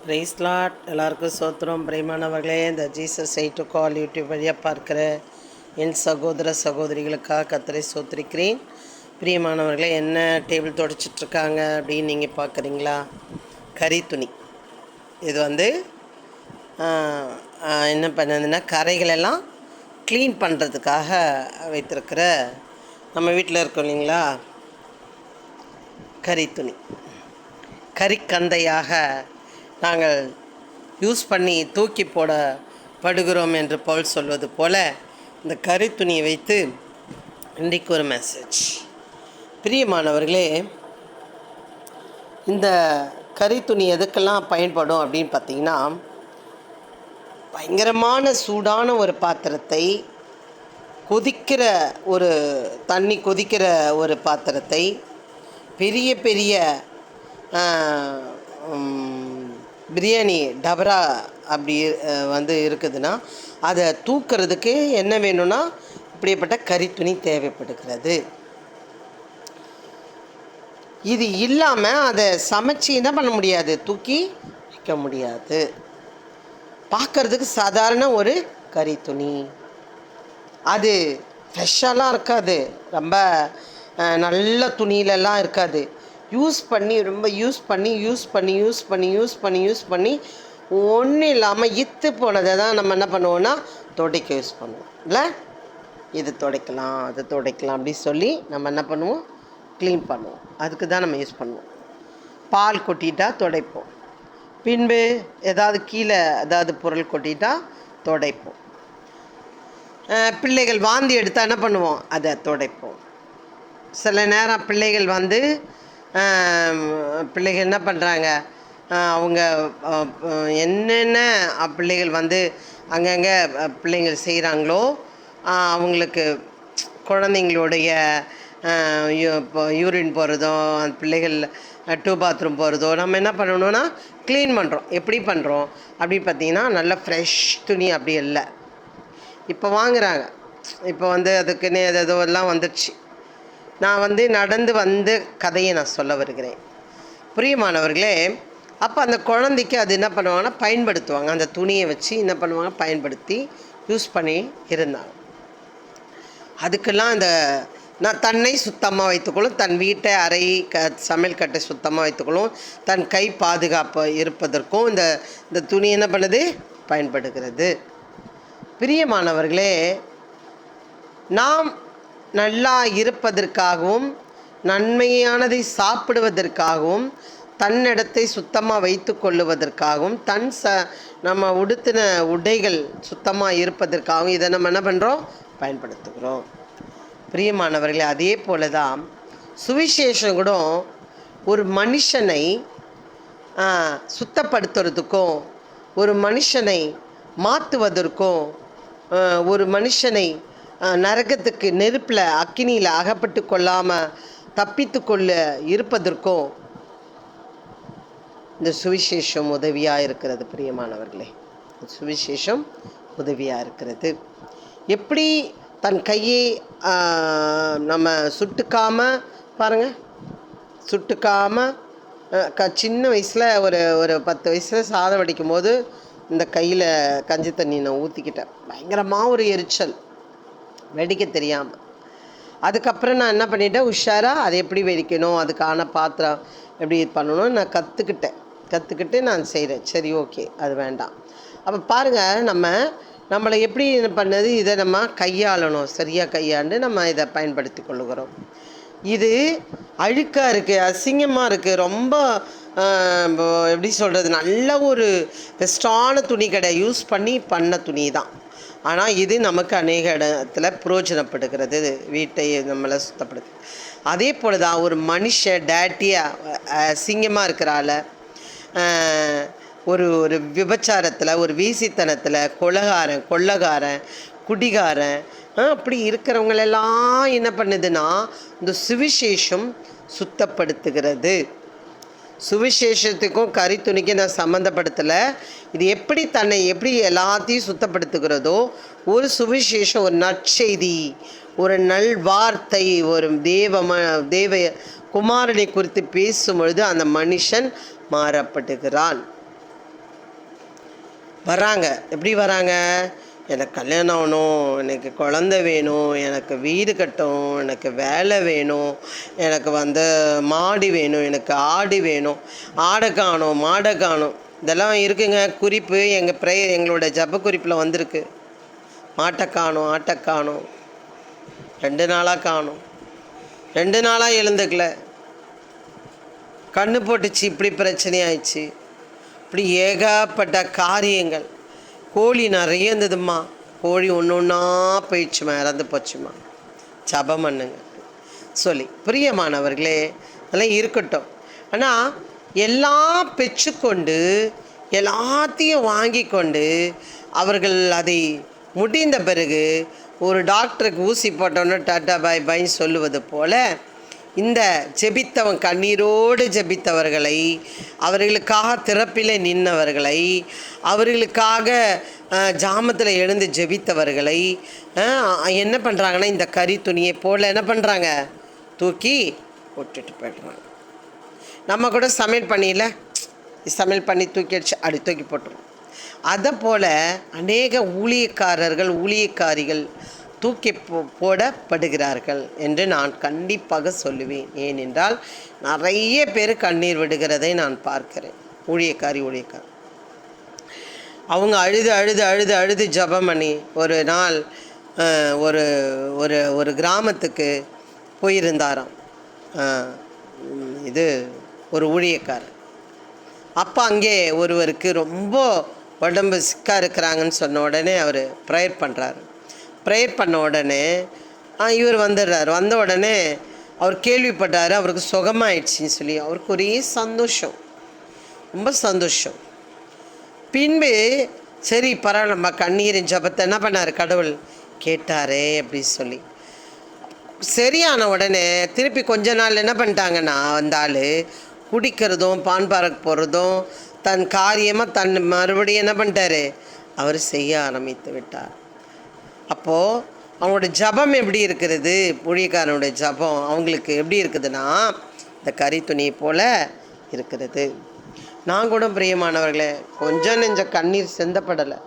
Price lot. எல்லாருக்கும் சோத்திரம். பிரியமானவர்களே, இந்த Jesus I to call YouTube வழியாக பார்க்குற என் சகோதர சகோதரிகளுக்காக கர்த்தரை சோத்திரிக்கிறேன். பிரியமானவர்களே, என்ன டேபிள் துடைச்சிட்ருக்காங்க அப்படின்னு நீங்கள் பார்க்குறீங்களா? கறி துணி. இது என்ன பண்ணுதுன்னா, கரைகளெல்லாம் க்ளீன் பண்ணுறதுக்காக வைத்திருக்கிற நம்ம வீட்டில் இருக்கோம் இல்லைங்களா, கறி துணி. கறிக்கந்தையாக நாங்கள் யூஸ் பண்ணி தூக்கி போடப்படுகிறோம் என்று பவுல் சொல்வது போல் இந்த கறி துணியை வைத்து இன்றைக்கு ஒரு மெசேஜ். பிரியமானவர்களே, இந்த கறி துணி எதுக்கெல்லாம் பயன்படும் அப்படின்னு பார்த்திங்கன்னா, பயங்கரமான சூடான ஒரு பாத்திரத்தை, தண்ணி கொதிக்கிற ஒரு பாத்திரத்தை, பெரிய பெரிய பிரியாணி டபரா அப்படி இருக்குதுன்னா அதை தூக்கிறதுக்கு என்ன வேணும்னா இப்படிப்பட்ட கறி துணி தேவைப்படுகிறது. இது இல்லாமல் அதை சமைச்சு என்ன பண்ண முடியாது, தூக்கி வைக்க முடியாது. பார்க்குறதுக்கு சாதாரண ஒரு கறி துணி, அது ஃப்ரெஷ்ஷாலாம் இருக்காது, ரொம்ப நல்ல துணியிலலாம் இருக்காது. ரொம்ப யூஸ் பண்ணி ஒன்றும் இல்லாமல் இத்து போனதை தான் நம்ம என்ன பண்ணுவோன்னா துடைக்க யூஸ் பண்ணுவோம். இல்லை, இது துடைக்கலாம் அது துடைக்கலாம் அப்படி சொல்லி நம்ம என்ன பண்ணுவோம், க்ளீன் பண்ணுவோம். அதுக்கு தான் நம்ம யூஸ் பண்ணுவோம். பால் கொட்டிட்டா துடைப்போம், பின்பு ஏதாவது கீழே ஏதாவது பொருள் கொட்டிட்டா துடைப்போம். பிள்ளைகள் வாந்தி எடுத்தால் என்ன பண்ணுவோம், அதை துடைப்போம். சில நேரம் பிள்ளைகள் என்ன பண்ணுறாங்க, அவங்க என்னென்ன பிள்ளைகள் அங்கங்கே பிள்ளைங்கள் செய்கிறாங்களோ, அவங்களுக்கு குழந்தைங்களுடைய யூரின் போகிறதோ, அந்த பிள்ளைகள் பாத்ரூம் போகிறதோ நம்ம என்ன பண்ணணுன்னா க்ளீன் பண்ணுறோம். எப்படி பண்ணுறோம் அப்படின்னு பார்த்திங்கன்னா, நல்ல ஃப்ரெஷ் துணி அப்படி இல்லை, இப்போ வாங்குகிறாங்க. இப்போ அதுக்குன்னு எதெல்லாம் வந்துடுச்சு. நான் நடந்து வந்த கதையை நான் சொல்ல வருகிறேன். பிரியமானவர்களே, அப்போ அந்த குழந்தைக்கு அது என்ன பண்ணுவாங்கன்னா பயன்படுத்துவாங்க. அந்த துணியை வச்சு என்ன பண்ணுவாங்க, பயன்படுத்தி யூஸ் பண்ணி இருந்தாங்க. அதுக்கெல்லாம் நான் தன்னை சுத்தமாக வைத்துக்கொள்ளும், தன் வீட்டை அறை சமையல் கட்டை சுத்தமாக வைத்துக்கொள்ளும், தன் கை பாதுகாப்பு இருப்பதற்கும் இந்த துணி என்ன பண்ணுது, பயன்படுகிறது. பிரியமானவர்களே, நாம் நல்லா இருப்பதற்காகவும் நன்மையானதை சாப்பிடுவதற்காகவும் தன்னிடத்தை சுத்தமாக வைத்து கொள்ளுவதற்காகவும் நம்ம உடுத்தின உடைகள் சுத்தமாக இருப்பதற்காகவும் இதை நம்ம என்ன பண்ணுறோம், பயன்படுத்துகிறோம். பிரியமானவர்களே, அதே போல தான் சுவிசேஷம் கூட ஒரு மனுஷனை சுத்தப்படுத்துறதுக்கும், ஒரு மனுஷனை மாற்றுவதற்கும், ஒரு மனுஷனை நரகத்துக்கு நெருப்பில் அக்கினியில் அகப்பட்டு கொள்ளாமல் தப்பித்து கொள்ள இருப்பதற்கும் இந்த சுவிசேஷம் உதவியாக இருக்கிறது. பிரியமானவர்களே, சுவிசேஷம் உதவியாக இருக்கிறது. எப்படி தன் கையை நம்ம சுட்டுக்காமல் சின்ன வயசில் ஒரு 10 வயசில் சாதம் வடிக்கும் போது இந்த கையில் கஞ்சி தண்ணி நான் ஊற்றிக்கிட்டேன். பயங்கரமாக ஒரு எரிச்சல், வெடிக்க தெரியாமல். அதுக்கப்புறம் நான் என்ன பண்ணிட்டேன், உஷாராக அதை எப்படி வெடிக்கணும், அதுக்கான பாத்திரம் எப்படி இது பண்ணணும் நான் கற்றுக்கிட்டு நான் செய்கிறேன். சரி, ஓகே, அது வேண்டாம். அப்போ பாருங்கள், நம்மளை எப்படி பண்ணது, இதை நம்ம கையாளணும், சரியாக கையாண்டு நம்ம இதை பயன்படுத்தி கொள்ளுகிறோம். இது அழுக்காக இருக்குது, அசிங்கமாக இருக்குது, ரொம்ப எப்படி சொல்கிறது, நல்ல ஒரு பெஸ்ட்டான துணி கடை யூஸ் பண்ண துணி தான். ஆனால் இது நமக்கு அநேக இடத்துல பிரயோஜனப்படுகிறது, வீட்டை நம்மளை சுத்தப்படுது. அதே போல் தான் ஒரு மனுஷன் டேட்டியாக அசிங்கமாக இருக்கிறால, ஒரு விபச்சாரத்தில், ஒரு வீசித்தனத்தில், கொள்ளகாரன், குடிகாரன் அப்படி இருக்கிறவங்களெல்லாம் என்ன பண்ணுதுன்னா இந்த சுவிசேஷம் சுத்தப்படுத்துகிறது. சுவிசேஷத்துக்கும் கறி துணிக்கும் நான் சம்மந்தப்படுத்தலை. இது எப்படி எல்லாத்தையும் சுத்தப்படுத்துகிறதோ, ஒரு சுவிசேஷம், ஒரு நற்செய்தி, ஒரு நல்வார்த்தை, ஒரு தேவ குமாரனை குறித்து பேசும் பொழுது அந்த மனுஷன் மாறப்படுகிறான். வராங்க. எப்படி வராங்க? எனக்கு கல்யாணம் ஆகணும், எனக்கு குழந்த வேணும், எனக்கு வீடு கட்டணும், எனக்கு வேலை வேணும், எனக்கு மாடி வேணும், எனக்கு ஆடு வேணும், ஆடை காணும், மாடை காணும், இதெல்லாம் இருக்குங்க. குறிப்பு எங்களோட ஜப குறிப்பில் வந்திருக்கு. மாட்டை காணும், ஆட்டை காணும், 2 நாளாக காணும், 2 நாளாக எழுந்துக்கல, கண்ணு போட்டுச்சு, இப்படி பிரச்சனை ஆயிடுச்சு, இப்படி ஏகப்பட்ட காரியங்கள். கோழி நிறைய இருந்ததும்மா, கோழி ஒன்று ஒன்றா போயிடுச்சுமா, இறந்து போச்சுமா, ஜபம் பண்ணுங்க சொல்லி. பிரியமானவர்களே, அதெல்லாம் இருக்கட்டும். ஆனால் எல்லாம் பெற்றுக்கொண்டு எல்லாத்தையும் வாங்கி கொண்டு அவர்கள் அதை முடிந்த பிறகு ஒரு டாக்டருக்கு ஊசி போட்டோன்னு டாட்டா பாய் பாய் சொல்லுவது போல் இந்த கண்ணீரோடு ஜெபித்தவர்களை, அவர்களுக்காக திறப்பில் நின்றவர்களை, அவர்களுக்காக ஜாமத்தில் எழுந்து ஜெபித்தவர்களை என்ன பண்ணுறாங்கன்னா, இந்த கறி துணியை போல் என்ன பண்ணுறாங்க, தூக்கி விட்டுட்டு போய்ட்றாங்க. நம்ம கூட சமையல் பண்ணி தூக்கி அடிச்சு அப்படி தூக்கி போட்டுருவோம். அதை போல் அநேக ஊழியக்காரர்கள் ஊழியக்காரிகள் தூக்கி போடப்படுகிறார்கள் என்று நான் கண்டிப்பாக சொல்லுவேன். ஏனென்றால் நிறைய பேர் கண்ணீர் விடுகிறதை நான் பார்க்கிறேன். ஊழியக்காரி அவங்க அழுது அழுது அழுது அழுது ஜபம் பண்ணி ஒரு நாள் ஒரு ஒரு ஒரு கிராமத்துக்கு போயிருந்தாராம். இது ஒரு ஊழியக்காரர். அப்போ அங்கே ஒருவருக்கு ரொம்ப உடம்பு சிக்காக இருக்கிறாங்கன்னு சொன்ன உடனே அவர் ப்ரேயர் பண்ணுறாரு. ப்ரேயர் பண்ண உடனே இவர் வந்துடுறார். வந்த உடனே அவர் கேள்விப்பட்டார், அவருக்கு சுகமாயிடுச்சின்னு சொல்லி. அவருக்கு ஒரே சந்தோஷம், ரொம்ப சந்தோஷம். பின்பு சரி பரவாயில்ல, நம்ம கண்ணீரின் ஜபத்தை என்ன பண்ணார், கடவுள் கேட்டாரே அப்படின்னு சொல்லி. சரியான உடனே திருப்பி கொஞ்ச நாள் என்ன பண்ணிட்டாங்கன்னா, அந்த ஆள் குடிக்கிறதும் பான்பாரக்கு போகிறதும் தன் காரியமாக மறுபடியும் என்ன பண்ணிட்டாரு, அவர் செய்ய ஆரம்பித்து விட்டார். அப்போது அவங்களோட ஜபம் எப்படி இருக்கிறது, ஊழியக்காரனுடைய ஜபம் அவங்களுக்கு எப்படி இருக்குதுன்னா, இந்த கறி துணியை போல் இருக்கிறது. நான் கூட பிரியமானவர்களே, கொஞ்சம் நெஞ்ச கண்ணீர் சிந்தப்படலை.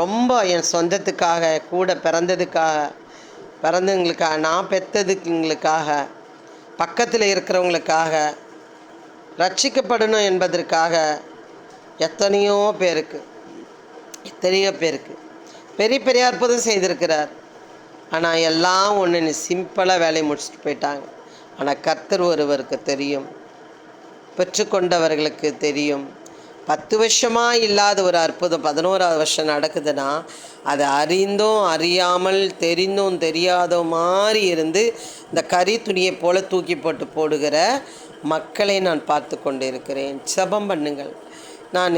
ரொம்ப என் சொந்தத்துக்காக, கூட பிறந்தவங்களுக்காக, நான் பெற்றதுக்குங்களுக்காக, பக்கத்தில் இருக்கிறவங்களுக்காக, ரட்சிக்கப்படணும் என்பதற்காக எத்தனையோ பேருக்கு பெரிய பெரிய அற்புதம் செய்திருக்கிறார். ஆனால் எல்லாம் ஒன்று சிம்பிளாக வேலையை முடிச்சுட்டு போயிட்டாங்க. ஆனால் கர்த்தர் ஒருவருக்கு தெரியும், பெற்றுக்கொண்டவர்களுக்கு தெரியும். 10 வருஷமாக இல்லாத ஒரு அற்புதம் 11ஆவது வருஷம் நடக்குதுன்னா, அதை அறிந்தும் அறியாமல் தெரிந்தும் தெரியாத மாதிரி இருந்து இந்த கறி துணியை போல் தூக்கி போடுகிற மக்களை நான் பார்த்து கொண்டு இருக்கிறேன். ஜெபம் பண்ணுங்கள். நான்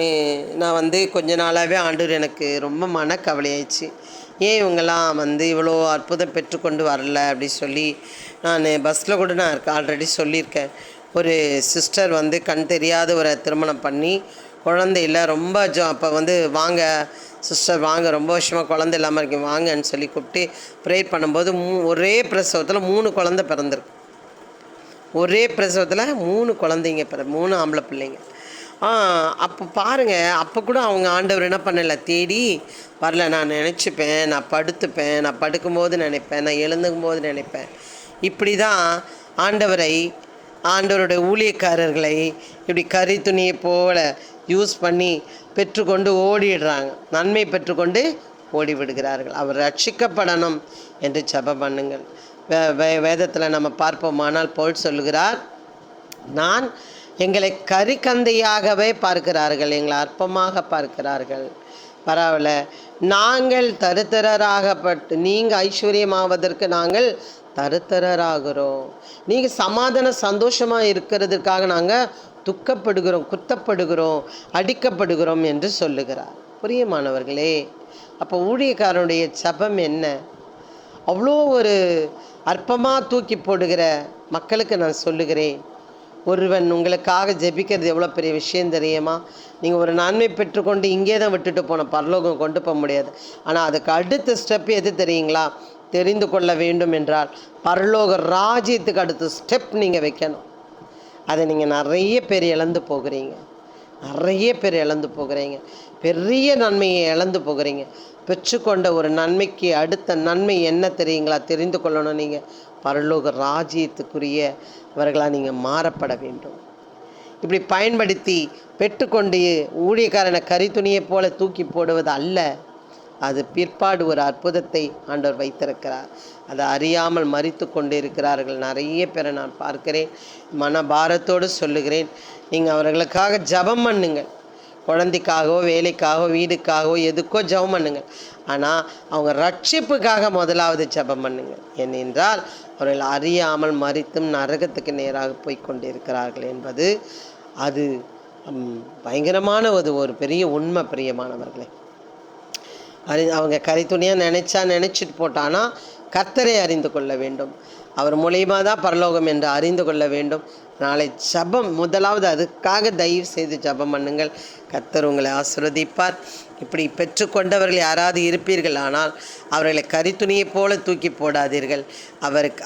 கொஞ்ச நாளாகவே ஆண்டவர் எனக்கு ரொம்ப மனக்கவலையாயிடுச்சு. ஏன் இவங்கெல்லாம் இவ்வளோ அற்புதம் பெற்றுக்கொண்டு வரல அப்படி சொல்லி. நான் பஸ்ஸில் கூட நான் ஆல்ரெடி சொல்லியிருக்கேன். ஒரு சிஸ்டர் கண் தெரியாத ஒரு திருமணம் பண்ணி குழந்தை இல்லை, ரொம்ப அப்போ வாங்க சிஸ்டர் வாங்க, ரொம்ப வருஷமாக குழந்தை இல்லாமல் இருக்கீங்க வாங்கன்னு சொல்லி கூப்பிட்டு ப்ரேயர் பண்ணும்போது ஒரே பிரசவத்தில் 3 குழந்தை பிறந்திருக்கு. ஒரே பிரசவத்தில் 3 குழந்தைங்க 3 ஆம்பளை பிள்ளைங்க. அப்போ பாருங்கள், அப்போ கூட அவங்க ஆண்டவர் என்ன பண்ணலை, தேடி வரல. நான் நினச்சிப்பேன், நான் படுத்துப்பேன், நான் படுக்கும்போது நினைப்பேன், நான் எழுந்துக்கும்போது நினைப்பேன். இப்படி தான் ஆண்டவருடைய ஊழியக்காரர்களை இப்படி கறி துணியை போல யூஸ் பண்ணி பெற்றுக்கொண்டு ஓடிடுறாங்க, நன்மை பெற்றுக்கொண்டு ஓடிவிடுகிறார்கள். அவர் ரட்சிக்கப்படணும் என்று ஜெபம் பண்ணுங்கள். வேதத்தில் நம்ம பார்ப்போமானால் பவுல் சொல்லுகிறார், நான் எங்களை கறிக்கந்தையாகவே பார்க்கிறார்கள், எங்களை அற்பமாக பார்க்கிறார்கள். பரவாயில்ல, நாங்கள் தருத்தரராகப்பட்டு நீங்கள் ஐஸ்வர்யமாவதற்கு நாங்கள் தருத்தரராகிறோம். நீங்கள் சமாதான சந்தோஷமாக இருக்கிறதுக்காக நாங்கள் துக்கப்படுகிறோம், குத்தப்படுகிறோம், அடிக்கப்படுகிறோம் என்று சொல்லுகிறார். பிரியமானவர்களே, அப்போ ஊழியக்காரனுடைய ஜெபம் என்ன? அவ்வளோ ஒரு அற்பமாக தூக்கி போடுகிற மக்களுக்கு நான் சொல்லுகிறேன், ஒருவன் உங்களுக்காக ஜெபிக்கிறது எவ்வளோ பெரிய விஷயம் தெரியுமா? நீங்கள் ஒரு நன்மை பெற்றுக்கொண்டு இங்கே தான் விட்டுட்டு போன பரலோகம் கொண்டு போக முடியாது. ஆனால் அதுக்கு அடுத்த ஸ்டெப் எது தெரியுங்களா? தெரிந்து கொள்ள வேண்டும் என்றால் பரலோக ராஜ்யத்துக்கு அடுத்த ஸ்டெப் நீங்கள் வைக்கணும். அதை நீங்கள் நிறைய பேர் இழந்து போகிறீங்க. நிறைய பேர் இழந்து போகிறீங்க, பெரிய நன்மையை இழந்து போகிறீங்க. பெற்றுக்கொண்ட ஒரு நன்மைக்கு அடுத்த நன்மை என்ன தெரியுங்களா? தெரிந்து கொள்ளணும். நீங்கள் பரலோக ராஜ்யத்துக்குரியவர்களாக நீங்கள் மாறப்பட வேண்டும். இப்படி பயன்படுத்தி பெற்றுக்கொண்டு ஊழியக்காரனை கரித்துணியைப் போல தூக்கி போடுவது அல்ல. அது பிற்பாடு ஒரு அற்புதத்தை ஆண்டவர் வைத்திருக்கிறார். அதை அறியாமல் மரித்து கொண்டு இருக்கிறார்கள் நிறைய பேரை நான் பார்க்கிறேன். மனபாரத்தோடு சொல்லுகிறேன், நீங்கள் அவர்களுக்காக ஜெபம் பண்ணுங்கள். குழந்தைக்காகவோ வேலைக்காகவோ வீடுக்காகவோ எதுக்கோ ஜெபம் பண்ணுங்கள். ஆனால் அவங்க ரட்சிப்புக்காக முதலாவது ஜெபம் பண்ணுங்கள். ஏனென்றால் அவர்கள் அறியாமல் மரித்தும் நரகத்துக்கு நேராக போய் கொண்டிருக்கிறார்கள் என்பது அது பயங்கரமான ஒரு பெரிய உண்மை. பிரியமானவர்களே, அவங்க கரித்துணியாக நினச்சிட்டு போட்டானா கர்த்தரை அறிந்து கொள்ள வேண்டும். அவர் மூலியமாக தான் பரலோகம் என்று அறிந்து கொள்ள வேண்டும். நாளை ஜெபம் முதலாவது அதுக்காக தயவு செய்து ஜெபம் பண்ணுங்கள். கர்த்தர் உங்களை ஆசீர்வதிப்பார். இப்படி பெற்றுக்கொண்டவர்கள் யாராவது இருப்பீர்கள், ஆனால் அவர்களை கரித்துணியைப் போல தூக்கி போடாதீர்கள்.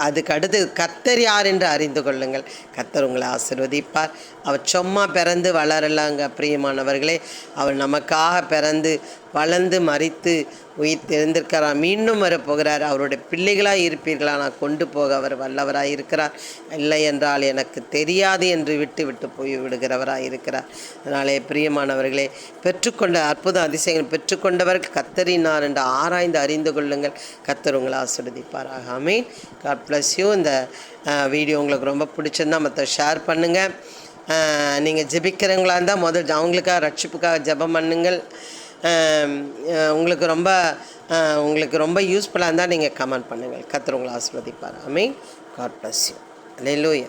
அதுக்கு அடுத்து கர்த்தர் யார் என்று அறிந்து கொள்ளுங்கள். கர்த்தர் உங்களை ஆசீர்வதிப்பார். அவர் சும்மா பிறந்து வளரலாங்க பிரியமானவர்களே. அவர் நமக்காக பிறந்து வளர்ந்து மரித்து உயிர் தெரிந்திருக்கிறார், மீண்டும் வரப்போகிறார். அவருடைய பிள்ளைகளாக இருப்பீர்களா? நான் கொண்டு போக அவர் வல்லவராக இருக்கிறார். இல்லை என்றால் எனக்கு தெரியாது என்று விட்டு போய் விடுகிறவராக இருக்கிறார். அதனாலே பிரியமானவர்களே, பெற்றுக்கொண்ட அற்புத அதிசயங்கள் பெற்றுக்கொண்டவர்கள் கர்த்தரினார் என்று ஆராய்ந்து அறிந்து கொள்ளுங்கள். கர்த்தர் உங்களை ஆசீர்வதிப்பாராக. ஆமென். God bless you. இந்த வீடியோ உங்களுக்கு ரொம்ப பிடிச்சிருந்தால் மற்ற ஷேர் பண்ணுங்கள். நீங்கள் ஜெபிக்கிறவங்களா இருந்தால் முதல் அவங்களுக்காக ரட்சிப்புக்காக ஜெபம் பண்ணுங்கள். உங்களுக்கு ரொம்ப யூஸ்ஃபுல்லாக இருந்தால் நீங்கள் கமெண்ட் பண்ணுங்கள். கர்த்தர் உங்களை ஆசீர்வதிப்பார். ஆமென். God bless you. அல்லேலூயா.